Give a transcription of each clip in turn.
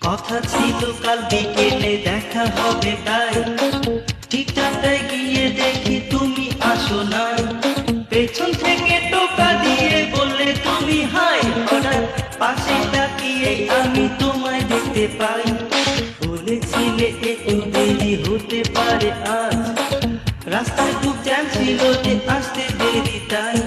কথা ছিল কাল বিকেলে দেখা হবে, তাই ঠিক টাটায় গিয়ে দেখি তুমি আসো নাই। পেছন থেকে টোকা দিয়ে বললে তুমি হাই, হঠাৎ পাশে তাকিয়ে আমি তোমায় দেখতে পাই। বলেছিলে একটু দেরি হতে পারে আজ, রাস্তায় খুব জ্যাম ছিল যে আসতে দেরি তাই।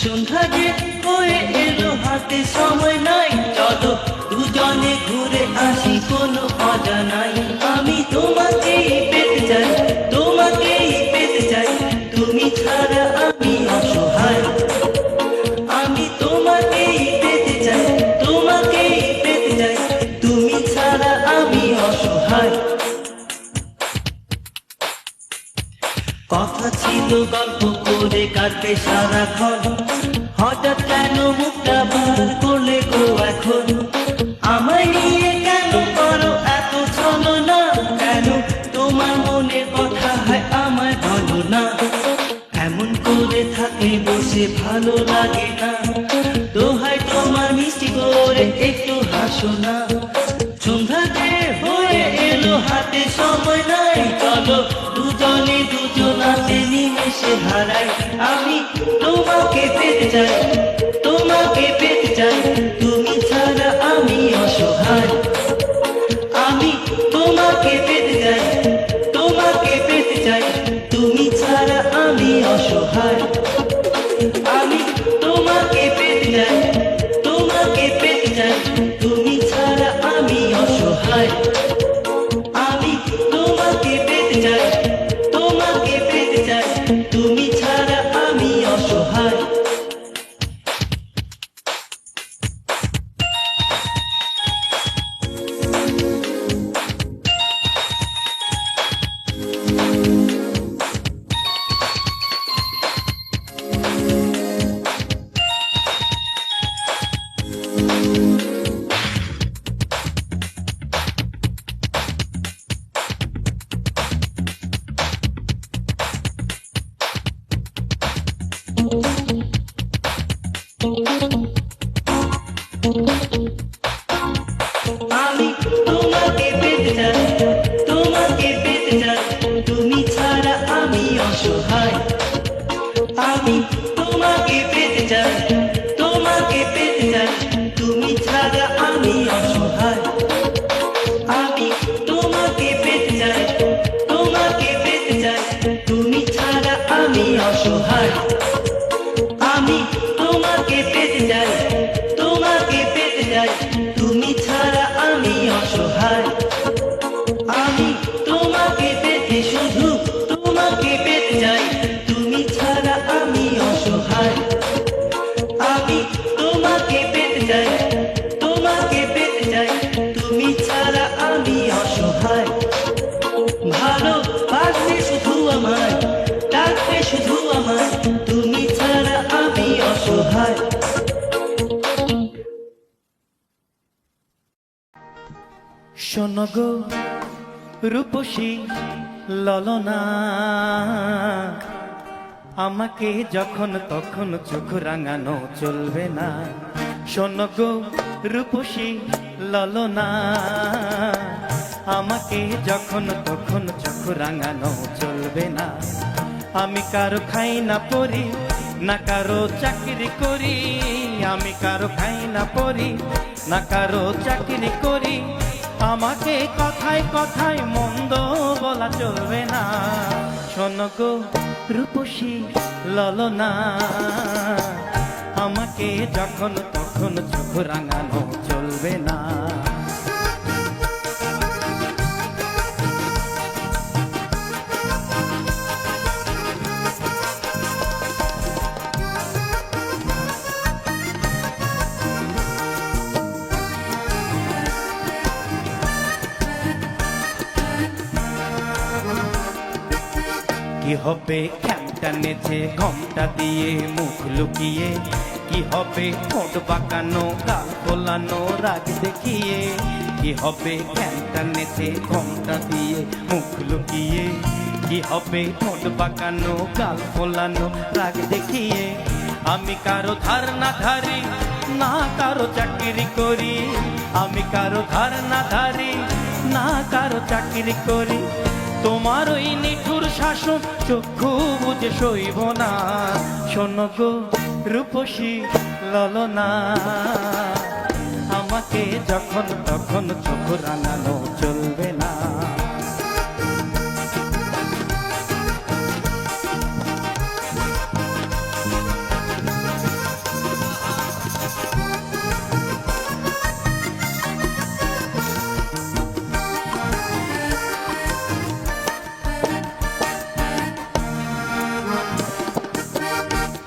সন্ধ্যা যে হয়ে এলো হাতে সময় নাই, চলো দুজনে ঘুরে আসি কোনো অজানাই। আমি তোমাকেই পেতে চাই, তোমাকেই পেতে চাই, তুমি ছাড়া আমি অসহায়। আমি তোমাকেই পেতে চাই, তোমাকেই পেতে চাই, তুমি ছাড়া আমি অসহায়। কথা ছিল গল্প করে কাটবে সারাক্ষণ, হঠাৎ কেন মুখটা বার করলে গো এখন? আমায় নিয়ে কেন করো এত ছলনা? কেন তোমার মনের কথা হয় আমায় বলো না? এমন করে থাকে বসে ভালো লাগে না, দোহাই তোমার মিষ্টি করে একটু হাসো না। সন্ধ্যাতে হয়ে এলো হাতে সময় নাই, চলো দুজনে দুজনাতে নিমেষে হারাই। আমি তোমাকে পেতে চাই, তোমাকে পেতে চাই, তুমি ছাড়া আমি অসহায়। আমি তোমাকে পেতে চাই, তোমাকে পেতে চাই, তুমি ছাড়া আমি অসহায়। আমি তোমাকে পেতে চাই, তোমাকে পেতে চাই, তুমি ছাড়া আমি অসহায়। আমি তোমাকে পেতে চাই, তোমাকে পেতে চাই, তুমি ছাড়া আমি অসহায়। আমি তোমাকে পেতে চাই, তোমাকে পেতে চাই, তুমি ছাড়া আমি অসহায়। আমি তোমাকে পেতে চাই, তোমাকে পেতে চাই, তুমি ছাড়া আমি অসহায়। আমি তোমাকে পেতে চাই, তোমাকে পেতে চাই, তুমি ছাড়া আমি অসহায়। আমি তোমাকে পেতে চাই, তোমাকে পেতে চাই, তুমি ছাড়া আমি অসহায়। আমি তোমাকে পেতে শুধু তোমাকে পেতে চাই, তুমি ছাড়া আমি অসহায়। আমি তোমাকে পেতে চাই, তোমাকে পেতে চাই, তুমি ছাড়া আমি অসহায়। ভালোবাসবে শুধু আমায়, ডাকবে শুধু আমায়, তুমি ছাড়া আমি অসহায়। শোনো গো রূপসী ললনা, আমাকে যখন তখন চোখ রাঙানো চলবে না। শোনো গো রূপসী ললনা, আমাকে যখন তখন চোখ রাঙানো চলবে না। আমি কারো খাই না পড়ি, না কারো চাকরি করি। আমি কারো খাই না পড়ি, না কারো চাকরি করি। আমাকে কথায় কথায় মন্দ বলা চলবে না। শোনো গো রূপসী ললনা, আমাকে যখন তখন চোখ রাঙানো চলবে না। কি হবে খ্যাংটা নেচে ঘমটা দিয়ে মুখ লুকিয়ে? কি হবে ঠোঁট বাঁকানো গাল ফোলানো রাগ দেখিয়ে? কি হবে খ্যাংটা নেচে ঘমটা দিয়ে মুখ লুকিয়ে? কি হবে ঠোঁট বাঁকানো গাল ফোলানো রাগ দেখিয়ে আমি কারো ধার না ধারি না কারো চাকরি করি আমি কারো ধার না ধারি না কারো চাকরি করি তোমার ওই নিঠুর শাসন চক্ষু বুঝে সইব না শোনো গো রূপসী ললনা আমাকে যখন তখন চোখ রাঙানো চলবে না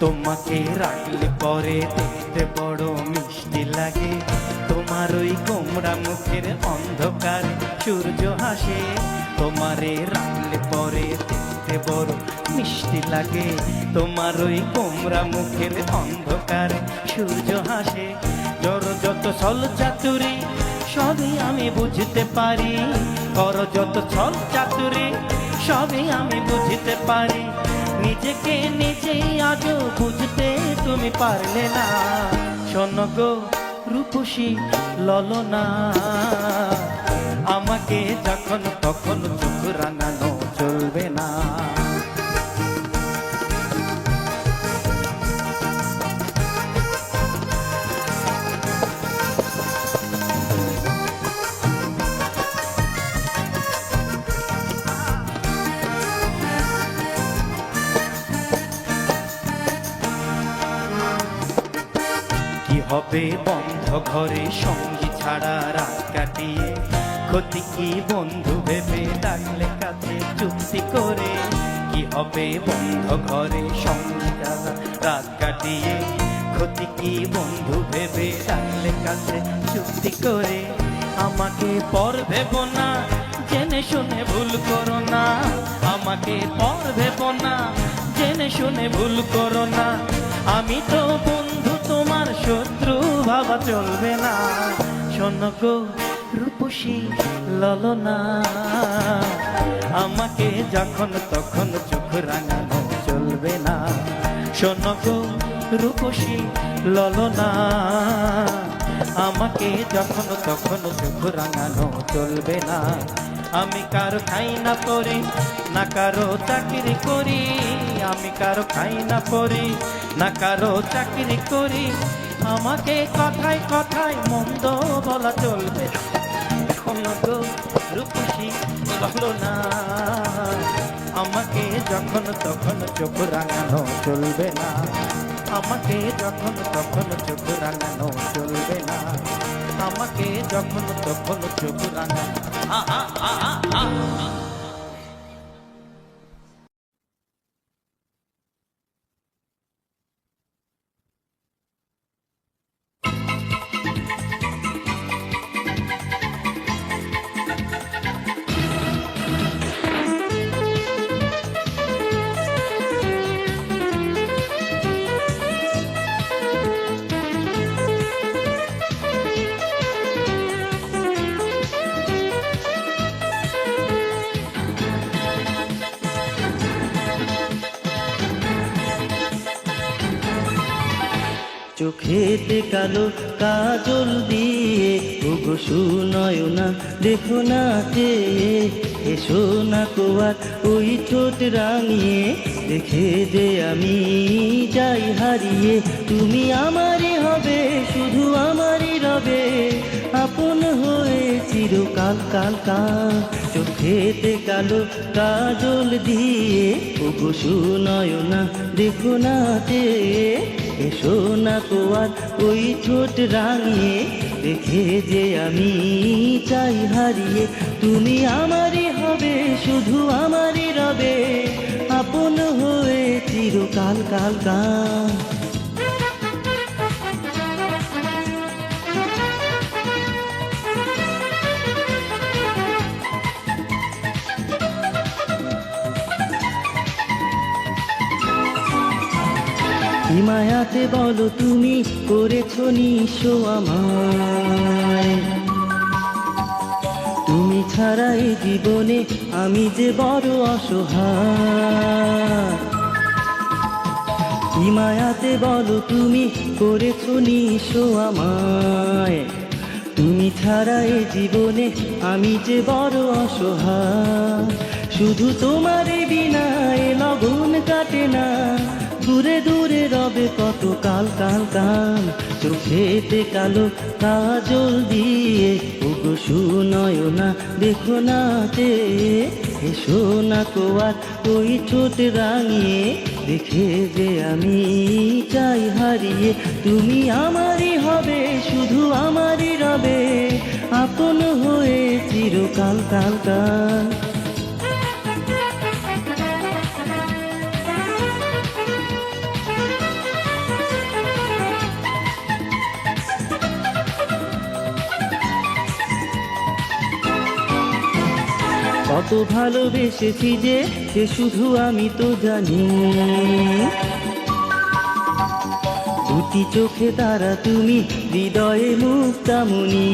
তোমাকে রাখলে পরে দেখতে বড় মিষ্টি লাগে তোমার ওই কোমড়া মুখের অন্ধকার সূর্য হাসে তোমারে রাখলে পরে দেখতে বড় মিষ্টি লাগে তোমার ওই কোমড়া মুখের অন্ধকার সূর্য হাসে জড় যত ছল চাতুরি সবই আমি বুঝতে পারি কর যত ছল চাতুরি সবই আমি বুঝতে পারি নিজেকে নিজেই আজও বুঝতে তুমি পারলে না শোনো গো রূপসী ললনা আমাকে যখন তখন চোখ রাঙানো চলবে না হবে বন্ধ ঘরে সঙ্গী ছাড়া রাত কাটিয়ে ক্ষতি কি বন্ধু ভেবে ডাকলে কাছে চুক্তি করে কি হবে বন্ধ ঘরে সঙ্গী ছাড়া রাত কাটিয়ে ক্ষতি কি বন্ধু ভেবে ডাকলে কাছে চুক্তি করে আমাকে পর ভেব না জেনে শুনে ভুল করো না আমাকে পর ভেব না জেনে শুনে ভুল করো না আমি তো বন্ধু তোমার শত্রু ভাবা চলবে না শোনো গো রূপসী ললনা আমাকে যখন তখন চোখ রাঙানো চলবে না শোনো গো রূপসী ললনা আমাকে যখন তখন চোখ রাঙানো চলবে না আমি কারো খাই না পড়ি না কারো চাকরি করি আমি কারো খাই না পড়ি না কারো চাকরি করি আমাকে কথায় কথায় মন্দ বলা চলবে শোনো গো রূপসী ললনা আমাকে যখন তখন চোখ রাঙানো চলবে না আমাকে যখন তখন চোখ রাঙানো চলবে না আমাকে যখন তখন চোখ রাঙানো চোখেতে কালো কাজল দিয়ে ওগো সুনয়না দেখো না চেয়ে এসো না কোয়ার ওই ঠোঁট রাঙিয়ে দেখে যে আমি যাই হারিয়ে তুমি আমারই হবে শুধু আমারই রবে আপন হয়ে চিরকাল কাল কাল চোখেতে কালো কাজল দিয়ে ওগো সুনয়না দেখো না চেয়ে এসো না কোয়ার ওই ঠোঁট রাঙিয়ে দেখে যে আমি চাই হারিয়ে তুমি আমারই হবে শুধু আমারই রবে আপন হয়ে চিরকাল কাল কাল মায়াতে বলো তুমি করেছো নিঃস্ব আমায় তুমি তুমি ছাড়া এই জীবনে আমি যে বড় অসহায়। কি মায়াতে বলো তুমি করেছো নিঃস্ব আমায়। তুমি ছাড়া এই জীবনে আমি যে বড় অসহায়। শুধু তোমার বিনায় লগন কাটে না, দূরে দূরে রবে কত কাল কাল কাল। চোখেতে কালো কাজল দিয়ে ওগো সুনয়না দেখো নাচে। এসো না কোয়ার ওই ঠোঁট রাঙিয়ে, দেখে যে আমি চাই হারিয়ে। তুমি আমারই হবে, শুধু আমারই রবে, আপন হয়ে চিরকাল কাল কাল। কত ভালোবেসেছি যে সে শুধু আমি তো জানি। দুটি চোখে তারা তুমি, হৃদয়ে মুক্তামণি।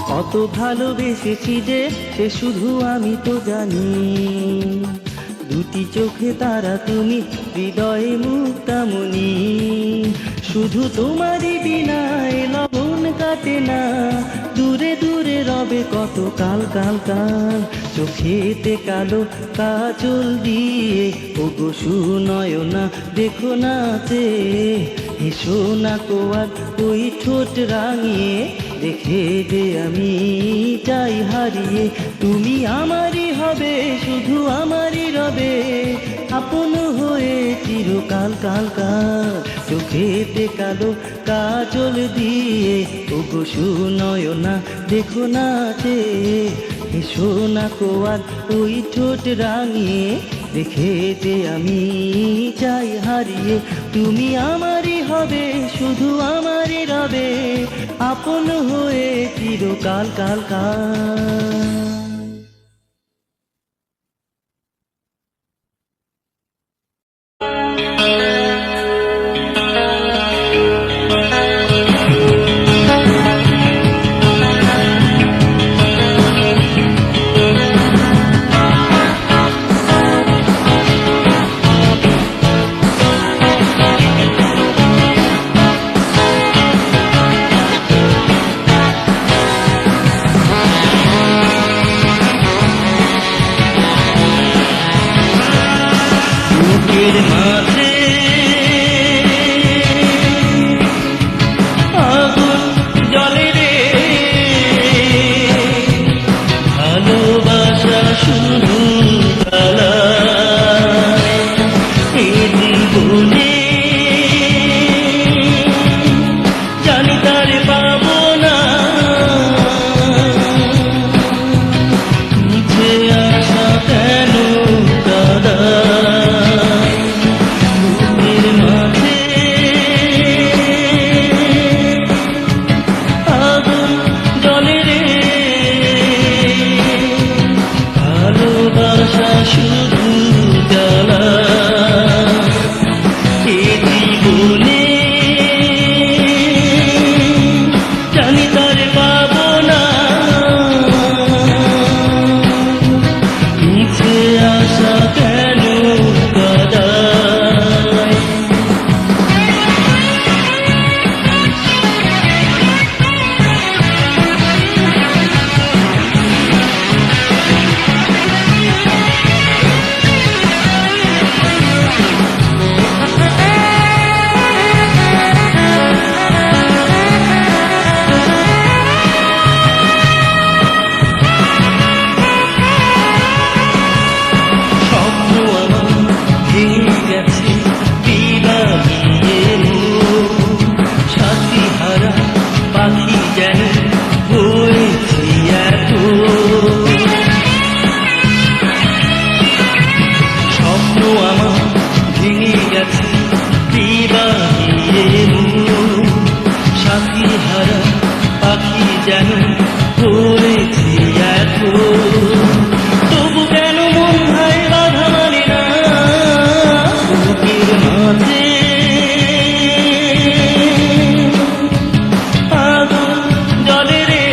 কত ভালোবেসেছি যে সে শুধু আমি তো জানি। দুটি চোখে তারা তুমি, হৃদয়ে মুক্তামণি। শুধু তোমারই বিনায় লগন কাটে না, দূরে দূরে রবে কত কাল কাল কাল। চোখেতে কালো কাজল দিয়ে ওগো সুনয়না দেখো নাচে। এসো না কোয়ার ওই ঠোঁট রাঙিয়ে, দেখে যে আমি চাই হারিয়ে। তুমি আমারই হবে, শুধু আমারই রবে, আপন হয়ে চিরকাল কাল কাল। চোখেতে কালো কাজল দিয়ে ওগো সুনয়না দেখো নাচে। এসো না কোয়ার ওই ঠোঁট রাঙিয়ে, দেখে যে আমি চাই হারিয়ে। তুমি আমারই হবে, শুধু আমারই রবে, আপন হয়ে চিরকাল কাল কাল। বুকের মাঝে আগুন জ্বলে রে, ভালোবাসা শুধু জ্বালা। এই জীবনে জানি তার পাবো না, মুছে আসা কেন দাদা। শুধু জ্বালা এ জীবনে, জানি তার পাবো না, মুছে আসা কেন কাদায়। আগুন জ্বলে রে,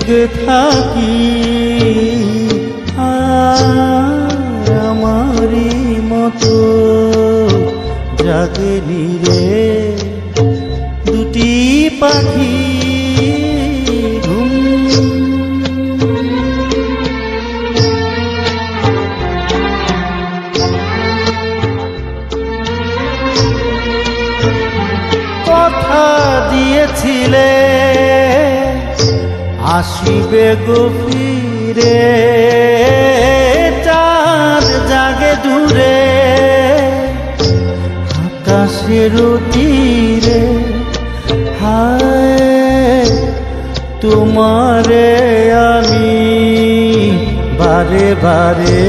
জেগে থাকি আর আমারই মতো জাগেনি রে দুটি পাখি ঘুম। কথা দিয়েছিলে আসিবে গো ফিরে, চাঁদ জাগে দূরে আকাশের তীরে, হায় তোমারে আমি বারে বারে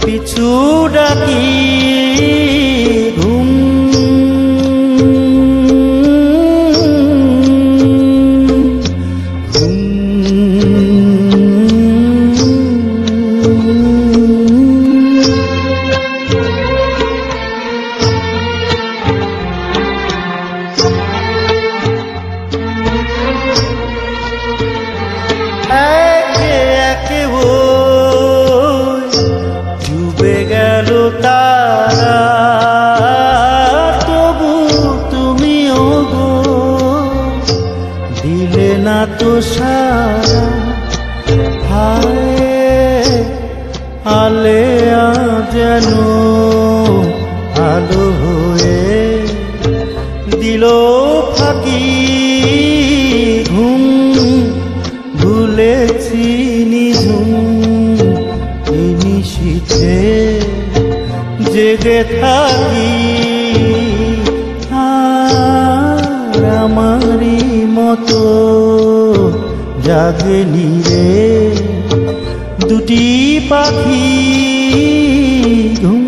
পিছু ডাকি ঘুম। একে একে ওই ডুবে গেল তারা, তবু তুমিও গো দিলে না তো সারা। হায় আলেয়া যেন আলো হয়ে দিল ফাঁকি ঘুম। ভুলেছি নিঝুম এই নিশীথে জেগে থাকি আর আমারই মতো জাগেনি রে দুটি পাখি ঘুম।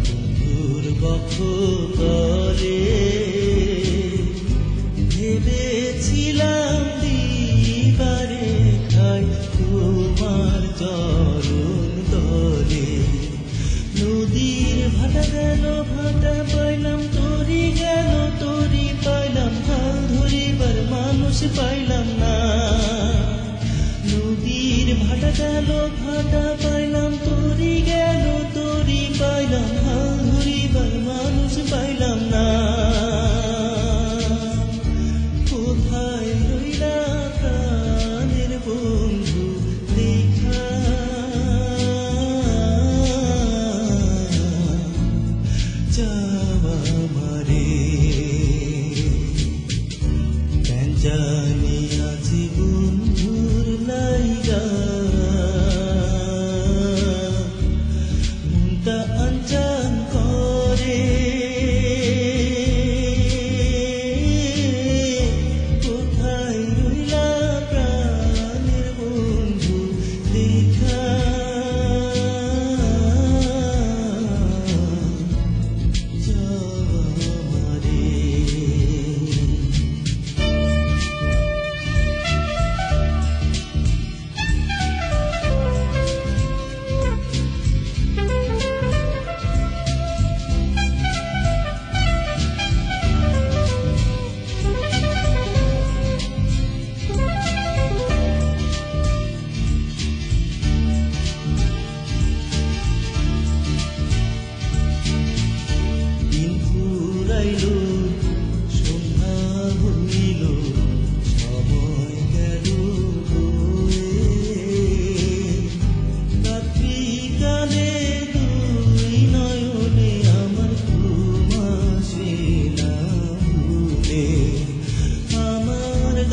বন্ধুর বক্ষ তলে ভেবেছিলাম দিবারে খাই তোমার চরণ তলে। নদীর ভাটা গেল ভাটা পাইলাম, তরি গেল তরি পাইলাম, হাল ধরিবার মানুষ পাইলাম না। নদীর ভাটা গেল ভাটা পাইলাম, তরি গেল তরি পাইলাম, হাল ধরিবার মানুষ পাইলাম না। কোথায় রইলা প্রাণের বন্ধু দেখা জানি আছি বন্ধুর লাইগা মনটা আনচান করে কোথায় রইলা প্রাণের বন্ধু দেখা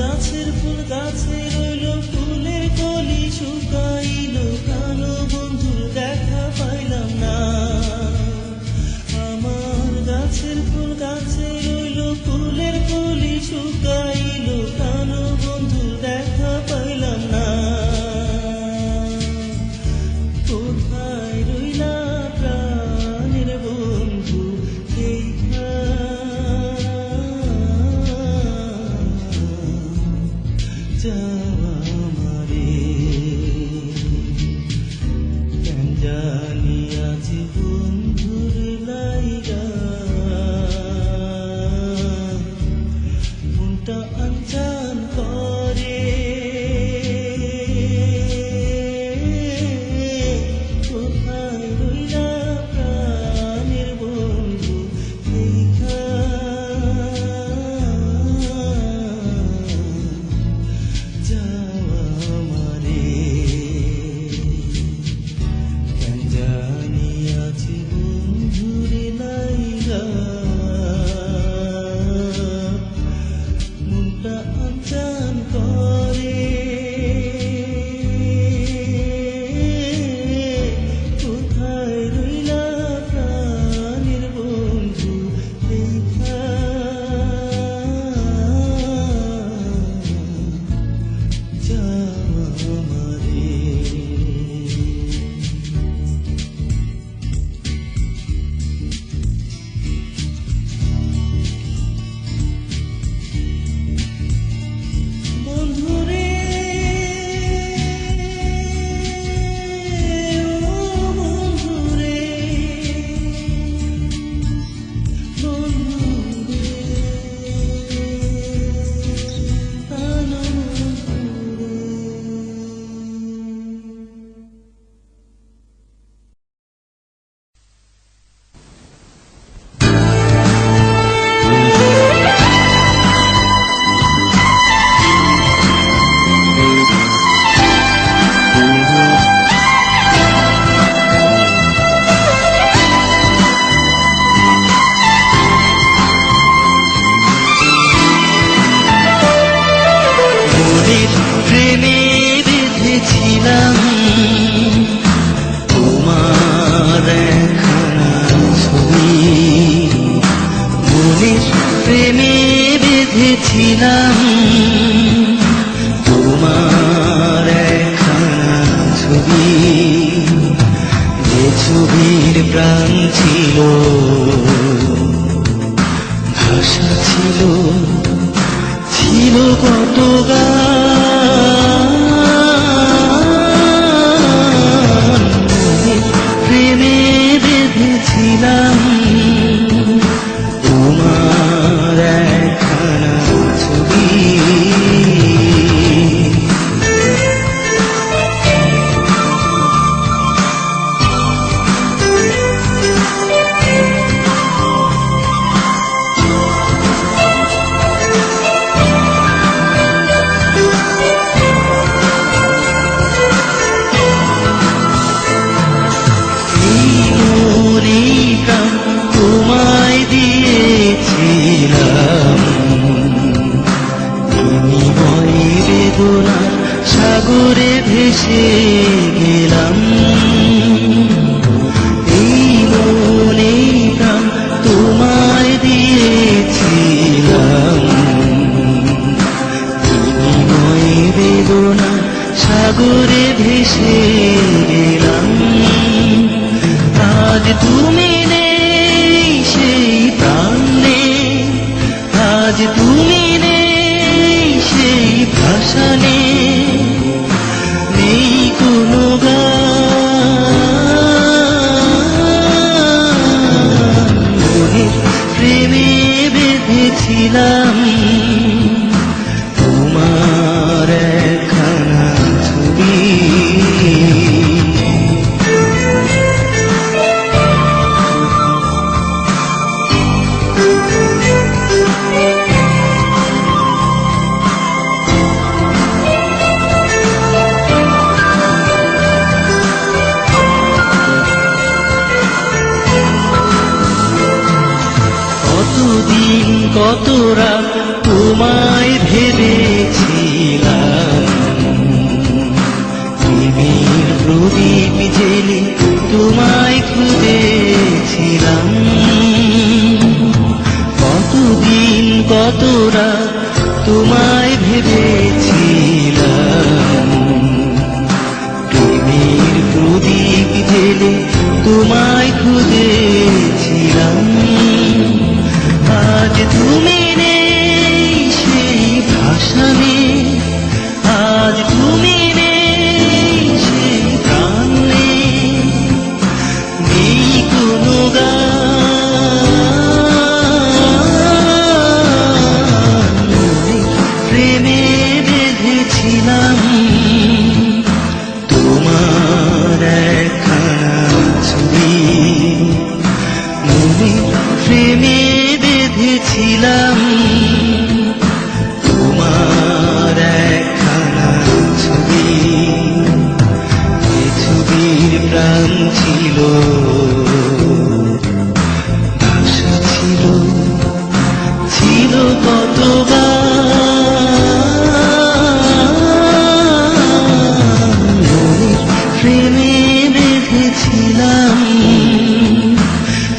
গাছের ফুল গাছে রইল ফুলের কলি শুকাইল কালো বন্ধুর দেখা পাইলাম না আমার গাছের ফুল গাছে রইল ফুলের কলি শুকাইল কালো বন্ধুর দেখা পাইলাম না কোথায় রইলা প্রাণের বন্ধু দেখা আমারে কেন জানি আছি বন্ধুর লাইগা মনটা আনচান করে কোথায় রইলা প্রাণের বন্ধু দেখা ছিলাম তোমার একখানা ছবি, যে ছবির প্রাণ ছিল, ভাষা ছিল, ছিল কত গান। বেদনা সাগরে ভেসে গেলাম এই মন এই প্রাণ তোমায় দিয়েছিলাম বিনিময়ে বেদনা সাগরে ভেসে গেলাম আজ তুমি নেই সেই প্রাণ নেই আজ তুমি নেই সেই ভাষা নেই নেই কোনো গান মনের প্রেমে বেঁধেছিলাম তোমার একখানা ছবি কতদিন কত রাত তোমায় ভেবেছিলাম প্রেমের প্রদীপ জেলে তোমায় খুঁজেছিলাম কতদিন কত রাত তোমায় ভেবেছিলাম প্রেমের প্রদীপ জেলে তোমায় খুঁজেছিলাম আজ তুমি নেই সেই ভাষা নেই আজ তুমি নেই সেই প্রাণ নেই নেই কোনো গান মনের প্রেমে বেঁধেছিলাম তোমার একখানা ছবি মনের প্রেমে বেঁধেছিলাম তোমার একখানা ছবি যে ছবির প্রাণ ছিল ভাষা ছিল ছিল কত মনের প্রেমে বেঁধেছিলাম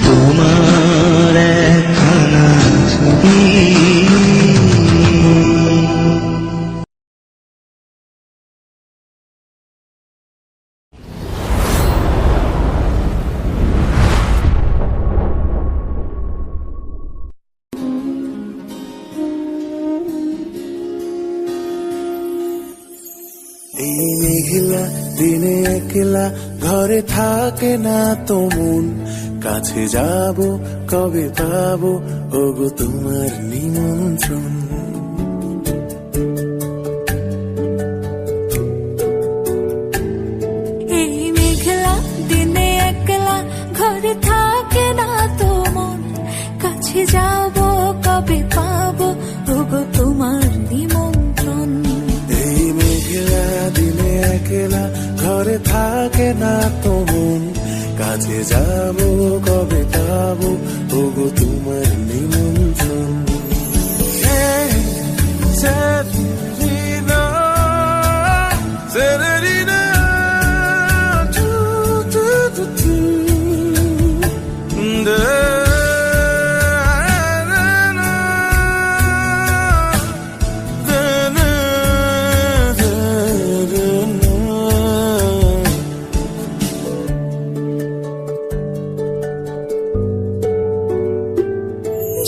তোমার একখানা ছবি এই মেঘলা দিনে একলা ঘরে থাকে না তো মন কাছে যাব কবে পাবো ওগো তোমার নিমন্ত্রণ এই মেঘলা দিনে একলা ঘরে থাকে না তো মন কাছে যাব কবে পাবো ওগো তোমার নিমন্ত্রণ এই মেঘলা দিনে একলা ঘরে থাকে না তো মন কাছে যাব কবে পাবো ওগো তোমার নিমন্ত্রণ Severina, Severina, tu, tu, tu, tu.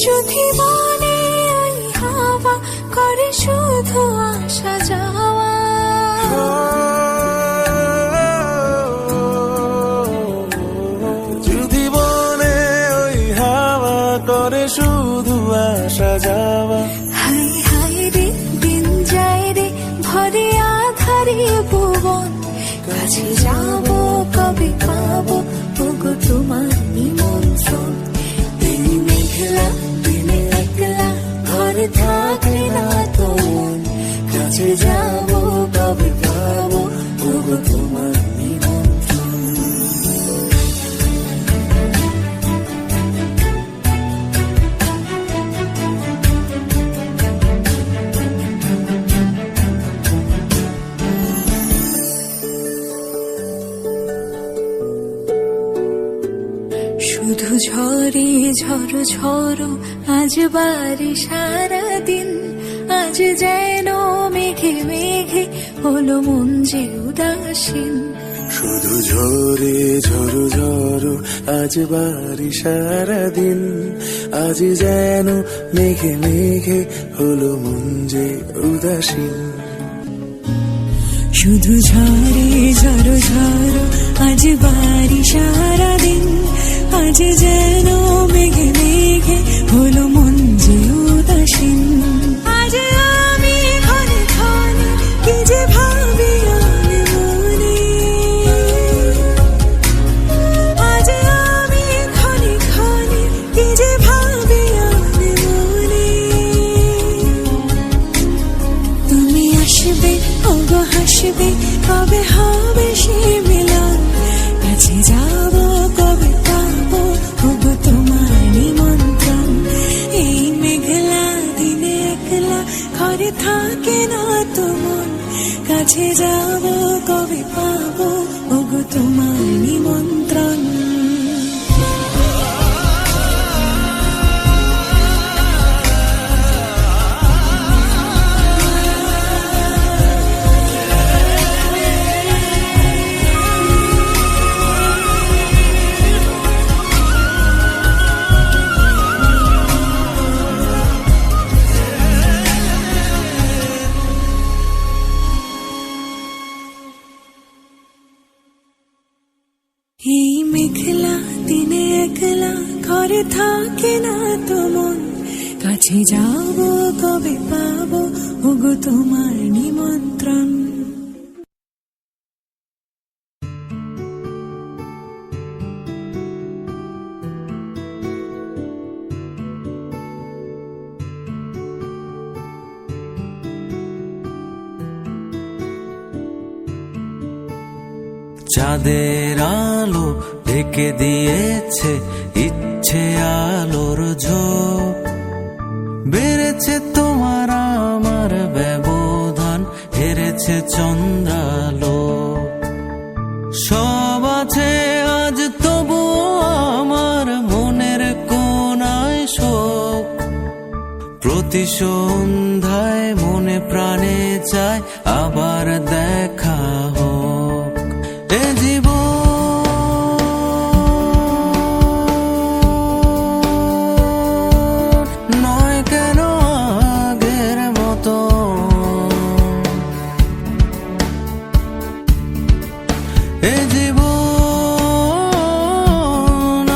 যদি মনে ওই হাওয়া করে শুধু আসা যাওয়া যদি বনে ওই হাওয়া করে শুধু আসা যাওয়া হাই হাই রে দিন যায় রে ভরে আধারে ভুবন কাছে যাব কবে পাবো ওগো তোমার নিমন্ত্রণ এই মেঘলা দিনে একলা ঘরে থাকে না তো মন কাছে যাব কবে পাবো ওগো তোমার নিমন্ত্রণ ঝরে ঝড়ো ঝড়ো আজ বাড়ি সারাদিন, আজ যেন মেঘে মেঘে হলো মন যে উদাসীন। শুধু ঝরে ঝড়ো ঝড়ো আজ বাড়ি সারাদিন, আজ যেন মেঘে মেঘে হলো মন যে উদাসীন। শুধু ঝরে ঝড়ো ঝড়ো আজ বাড়ি সারাদিন, আজ যেন মেঘে মেঘে হলো মন যে উদাসীন। আজ আমি ক্ষণে ক্ষণে কি যে ভাবি আমি মনে, আজ আমি ক্ষণে ক্ষণে কি যে ভাবি আমি মনে। তুমি আসবে ওগো হাসবে, কবে হবে সে মিলন, কাছে যাব কবে পাবো ওগো তোমার নিমন্ত্রণ। এই মেঘলা দিনে একলা ঘরে থাকে না তো মন, কাছে যাব কবে পাবো ওগো তোমার নিমন্ত্রণ। এই মেঘলা দিনে একলা ঘরে থাকে না তো মন, কাছে যাব কবে পাবো ওগো তোমার নিমন্ত্রণ। চাঁদের আলো ঢেকে দিয়েছে ইচ্ছে আলোর ঝোঁক, বেড়েছে তোমার আমার ব্যবধান, হেরেছে চন্দ্রালো। সব আছে আজ তবু আমার মনের কোনায় শোক, প্রতি সন্ধ্যায় মনে প্রাণে চায় আবার দেখা হোক। এ জীবন নয় কেন আগের মতো, এ জীবন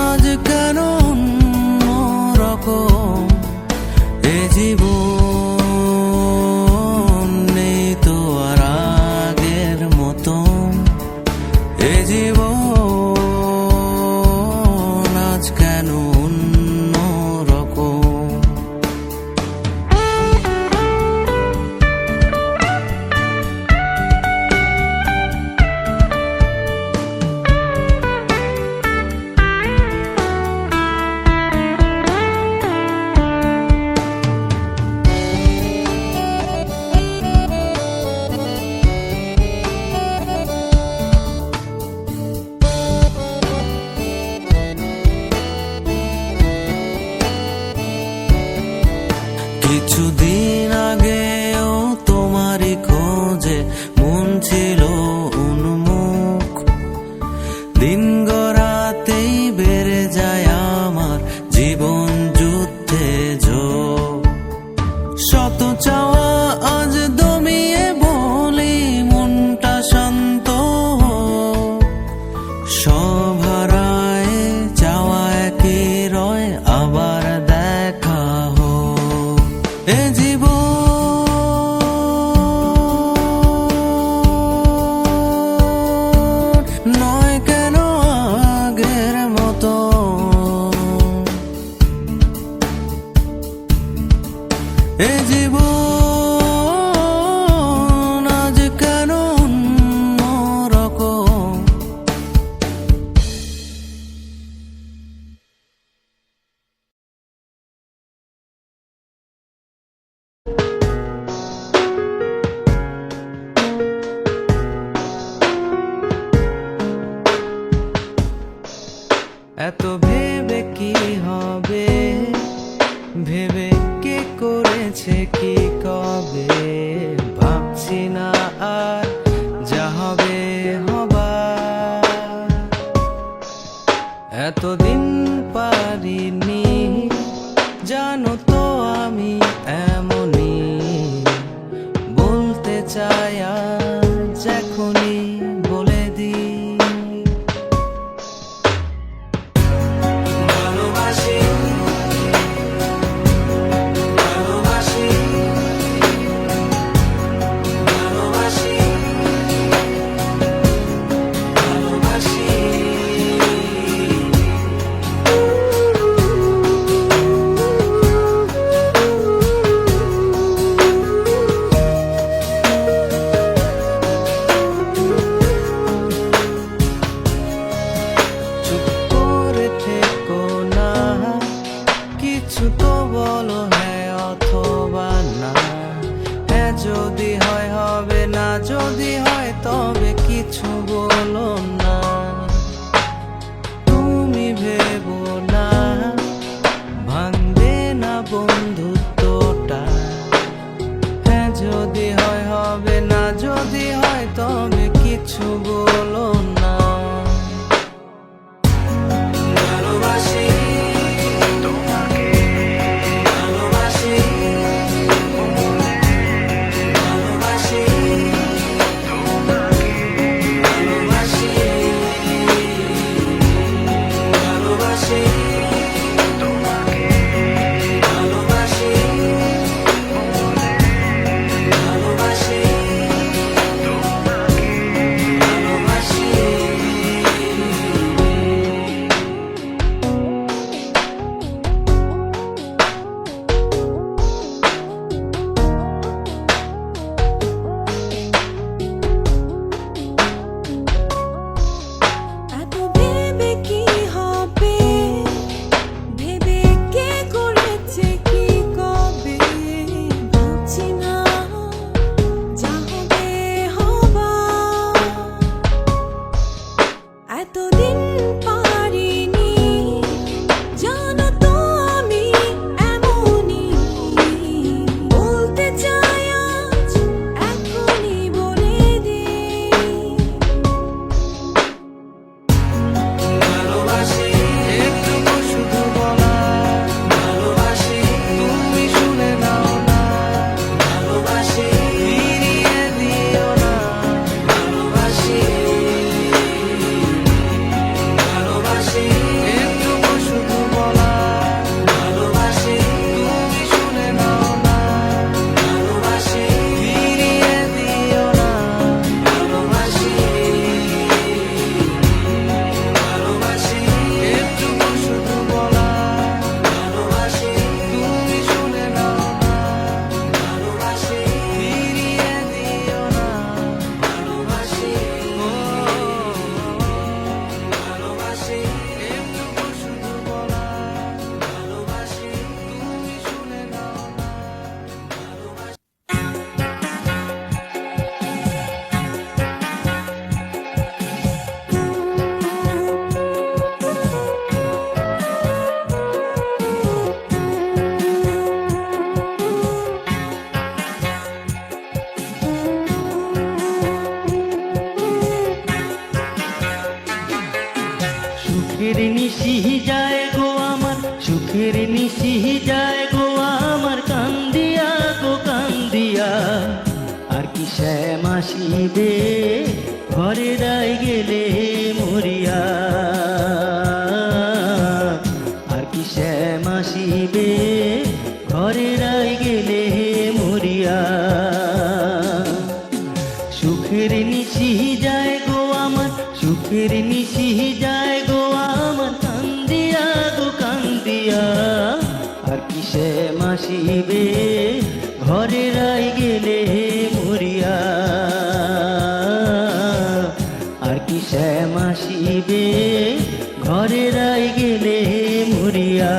আজ কেন অন্যরকম। এ জীবন নেই তো আর আগের মতন, এ জীবন আজ কেন অন্যরকম। কিছুদিন আগেও তোমারই খোঁজে মন ছিল উন্মুখ, দিন গড়াতেই বেড়ে যায় আমার জীবন যুদ্ধে ঝোঁক। শত চাওয়া আজ দমিয়ে বলি মনটা শান্ত হোক, সব হারায় চাওয়া একই রয় আবার দেখা হোক। এ জীবন নয় কেন আগের মতো, এ জীবন আজ কেন অন্যরকম। এত ভেবে কি হবে, ভেবে কে করেছে কি কবে, ভাবছি না আর যা হবে হবার। এতদিন পারিনি, জানো তো আমি এমনই, বলতে চাই আজ এখনই বলে দিই। ভালোবাসি, ভালোবাসি, ভালোবাসি, ভালোবাসি। চুপ করে থেকো না, কিছু তো বলো হ্যাঁ অথবা না। হ্যাঁ যদি হয় হবে, না যদি হয় তবে কিছু বলো না। তুমি ভেবো না, ভাঙবে না বন্ধুত্বটা। হ্যাঁ যদি হয় হবে, না যদি হয় তবে কিছু বলো না। ভালোবাসি তোমাকে, ভালোবাসি, ভালোবাসি তোমাকে, ভালোবাসি, ভালোবাসি তোমাকে, ভালোবাসি, ভালোবাসি তোমাকে, ভালোবাসি। এত ভেবে কি হবে, ভেবে কে করেছে কি কবে, ভাবছি না যা হবে হবার। এতদিন পারিনি, জানো তো আমি এমনই, বলতে চাই আজ এখনই বলে দিই। ভালোবাসি, একটুকু শুধু বলা, ভালোবাসি, তুমি শুনে নাও না, ভালোবাসি, ফিরিয়ে দিও না, ভালোবাসি, ভালোবাসি, একটুকু শুধু বলা, ভালোবাসি, তুমি শুনে নাও না, ভালোবাসি, ফিরিয়ে দিও না, ভালোবাসি, ভালোবাসি, একটুকু শুধু বলা, ভালোবাসি, তুমি শুনে নাও না, ভালোবাসি, ফিরিয়ে দিও না, ভালোবাসি, ভালোবাসি, একটুকু শুধু বলা, ভালোবাসি, তুমি শুনে নাও না, ভালোবাসি। সুখের নিশি যায় গো আমার, সুখের নিশি যায় গো আমার, কান্দিয়া গো কান্দিয়া। আর কি শ্যাম আসিবে ঘরে রাই গেলে মরিয়া, আর কি শ্যাম আসিবে ঘরে রাই গেলে মরিয়া। সুখের নিশি যায় গো আমার, সুখের নিশি যায় গো আমার, কান্দিয়া গো কান্দিয়া। আর কি শ্যাম আসিবে ঘরে রাই গেলে মরিয়া, আর কি শ্যাম আসিবে ঘরে রাই গেলে মরিয়া।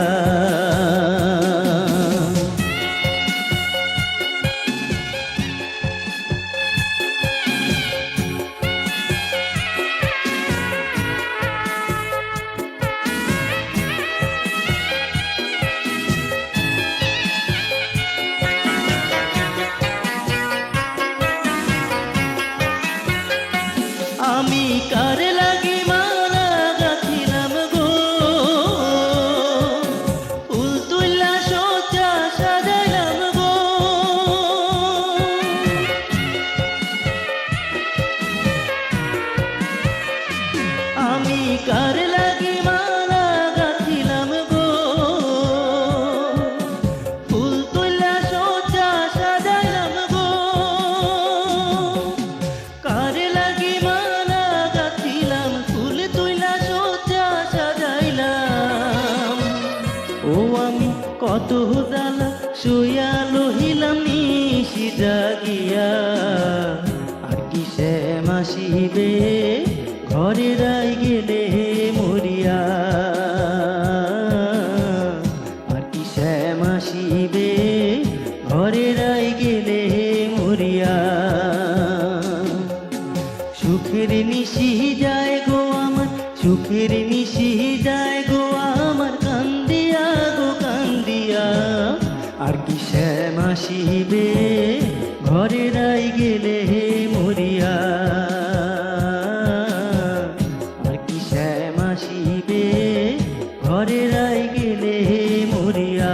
কার লাগি মালা গাঁথিলাম গো, ফুল তুলা সজ্জা সাজাইলাম গো, কার লাগি মালা গাঁথিলাম, ফুল তুলা সজ্জা সাজাইলাম। ও আমি কত জ্বালা শুয়া লহিলাম নিশি জাগিয়া, আর কি শ্যাম আসিবে ঘরে রাই গেলে মরিয়া, আর কি শ্যাম আসিবে ঘরে রাই গেলে মরিয়া। সুখের নিশি যায় গো আমার, সুখের নিশি যায় গো আমার, কান্দিয়া গো কান্দিয়া, আর কি শ্যাম আসিবে ঘরে রাই গেলে মরিয়া, আর কি শ্যাম আসিবে ঘরে রাই গেলে মরিয়া।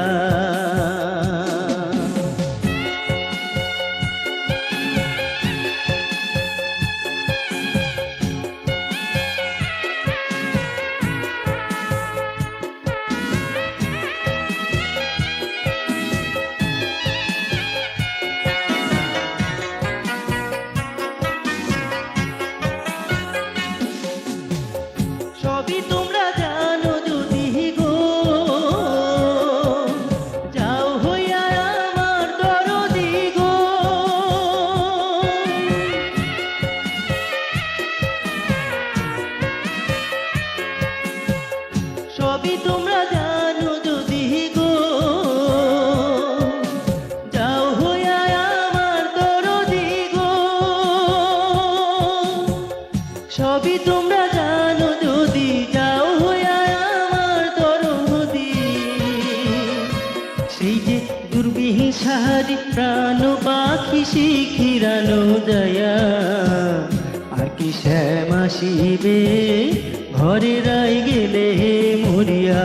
সবই তোমরা জানো যদি গো, যাও হইয়া আমার দরদি গো, সবই তোমরা জানো যদি গো, যাও হইয়া আমার দরদি গো, সবই তোমরা জানো যদি, যাও হইয়া আমার দরদি। সেই যে দুর্বিহিংসারি প্রাণ পাখি শিখিরানো যায়া, আর কি শ্যাম আসিবে ঘরে রাই গেলে মরিয়া,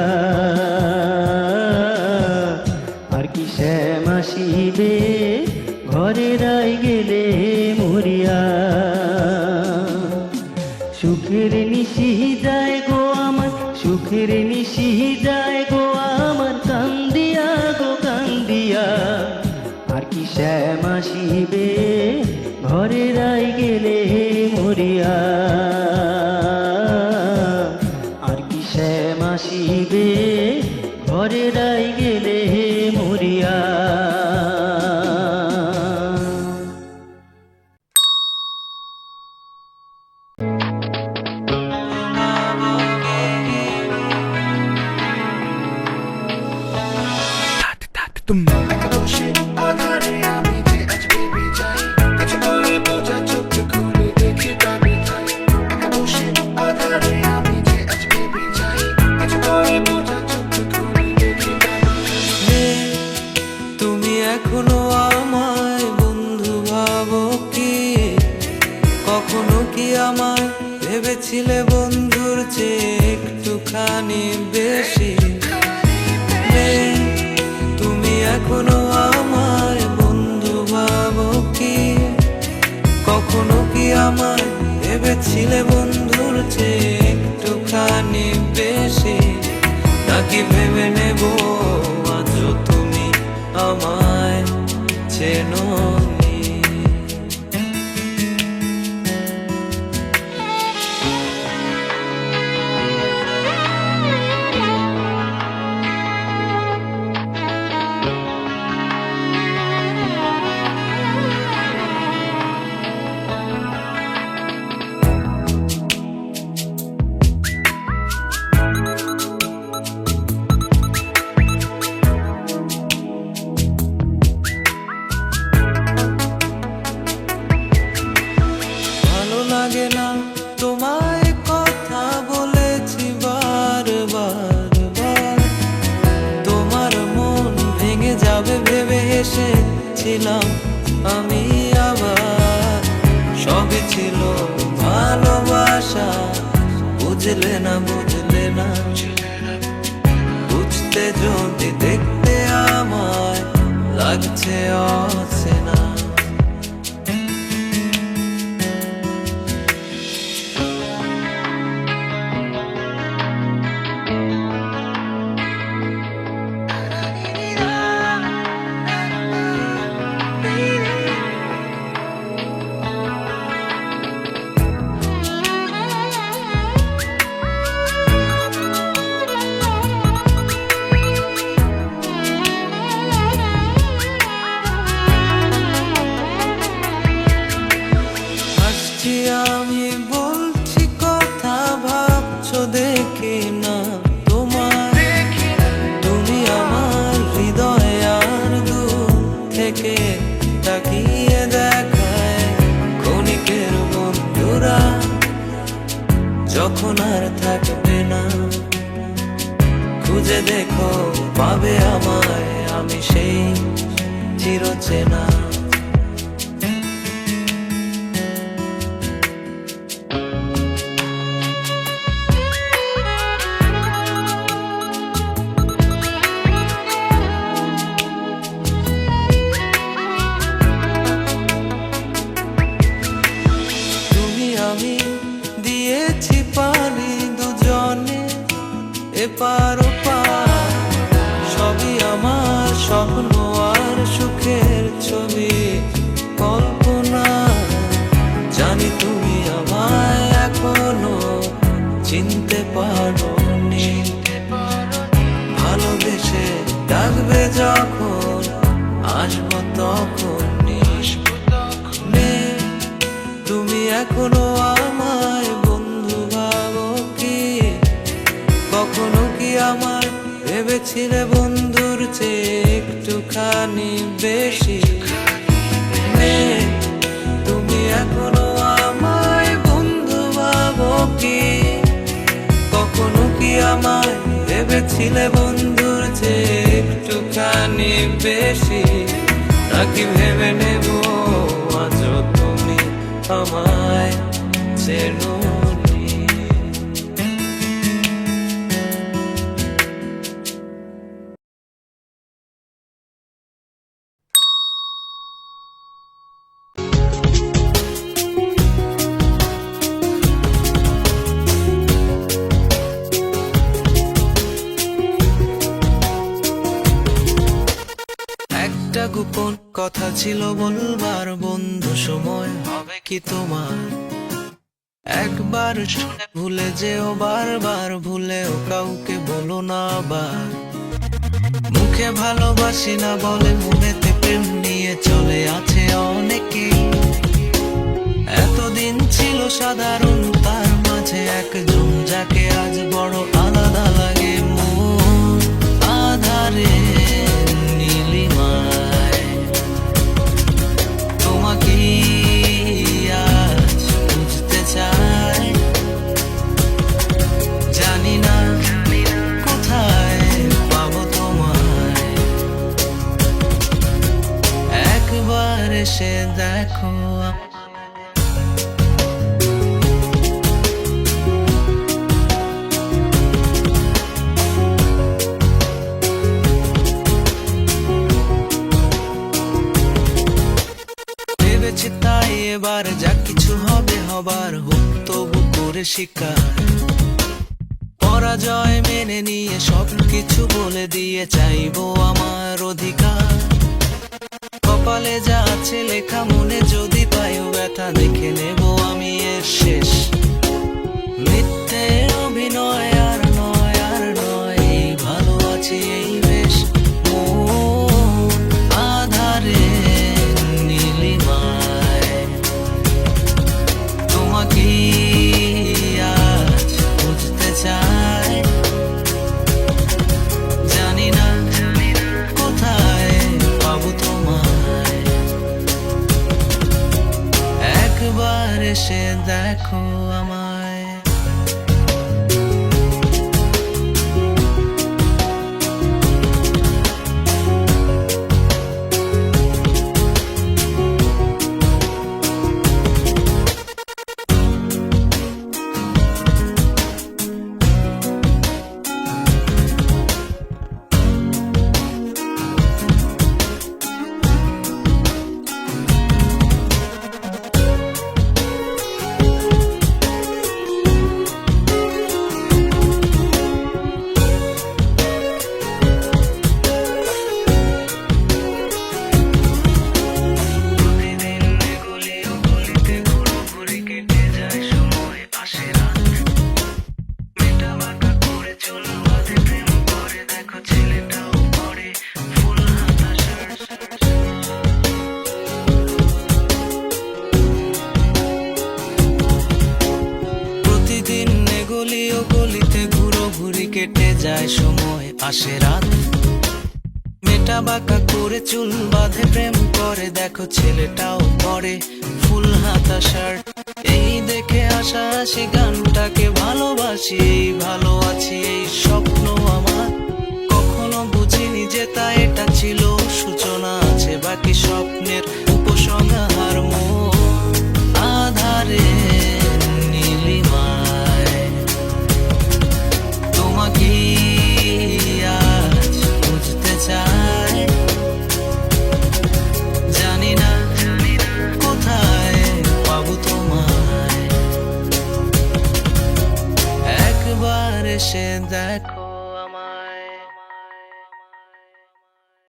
আর কি শ্যাম আসিবে ঘরে রাই গেলে মরিয়া। সুখের নিশি যায় গো আমার, সুখের নিশি যায় গো আমার, কান্দিয়া গো কান্দিয়া, আর কি শ্যাম আসিবে ঘরে রাই গেলে মরিয়া, আর কি শ্যাম আসিবে ঘরে রাই গেলে মরিয়া। তুমি এখনো আমায় বন্ধু ভাবো কি? কখনো কি আমায় ভেবেছিলে বন্ধুর চেয়ে একটুখানি বেশি? তুমি এখনো আমায় বন্ধু ভাবো কি? কখনো কি আমায় ভেবেছিলে বন্ধুর চেয়ে একটুখানি বেশি? নাকি ভেবে নেব আজও তুমি আমায় চেনোনি? ভালো লাগে না তোমায় কথা বলেছি বারবার, তোমার মন ভেঙে যাবে ভেবে হেসেছিলাম আমি আবার। সবই ছিল ভালোবাসা, বুঝলে না বুঝলে না, বুঝতে যদি দেখতে আমায় লাগছে অচেনা। যে আমি বলছি কথা ভাবছো দেখি না তোমার, তুমি আমার হৃদয়ে আর দূর থেকে তাকিয়ে দেখায় ক্ষণিকের বন্ধুরা যখন আর থাকবে না। খুঁজে দেখো পাবে আমায়, আমি সেই চিরচেনা। তুমি আমি দিয়েছি পারি দুজনে এপার ওপার, সবই আমার স্বপ্ন আর সুখের ছবি কল্পনা। জানি তুমি আমায় এখনো চিনতে পারোনি, ভালোবেসে ডাকবে যখন আসবো তখন নে। তুমি এখনো আমায় বন্ধু ভাবো কি? কখনো কি আমার ভেবেছিলে বন্ধুর চেয়ে একটুখানি বেশি? তুমি এখনো আমায় বন্ধু ভাবো কি? কখনো কি আমায় ভেবেছিলে বন্ধুর চেয়ে একটুখানি বেশি? নাকি ভেবে নেব আজও তুমি আমায় চেনোনি? একটা গোপন কথা ছিল বলবার বন্ধু, সময় হবে কি তোমার? একবার শুনে ভুলে যেও, বারবার ভুলেও কাউকে বলো না আবার। মুখে ভালোবাসি না বলে মনেতে প্রেম নিয়ে চলে আছে অনেকেই। এতদিন ছিল সাধারণ, তার মাঝে একজন যাকে আজ বড় আলাদা লাগে। মন আধারে নীলিমায় তোমাকে আজ বুঝতে চাই। জানি না কোথায় পাবো তোমায়, একবার এসে দেখো। ভেবেছি তাই এবার যা কিছু হবে হবার, হোক তবু করে শিকার। পরাজয় মেনে নিয়ে সবকিছু বলে দিয়ে চাইবো আমার অধিকার। কপালে যা আছে লেখা, মনে যদি পাইও ব্যথা, দেখে নেব আমি এর শেষ। মিথ্যে অভিনয় আর নয় আর নয়, এই ভালো আছি এই বেশ। মন আধারে নীলিমায় তোমাকে আজ বুঝতে চাই। জানি না কোথায় পাবো তোমায়, একবার এসে দেখো আমায়। কেটে যায় সময় আসে রাত, মেটা বাঁকা করে চুল বাঁধে প্রেম করে, দেখো ছেলেটাও পরে ফুল হাতা শার্ট। এই দেখে আশা আসি গানটাকে ভালোবাসি, এই ভালো আছি এই স্বপ্ন আমার। কখনো বুঝিনি যে তা এটা ছিল সূচনা, আছে বাকি স্বপ্নের উপসংহার। আধারে নীলিমায় তোমাকে আজ বুঝতে চাই, জানি না কোথায় পাবো তোমায়, একবার এসে দেখো।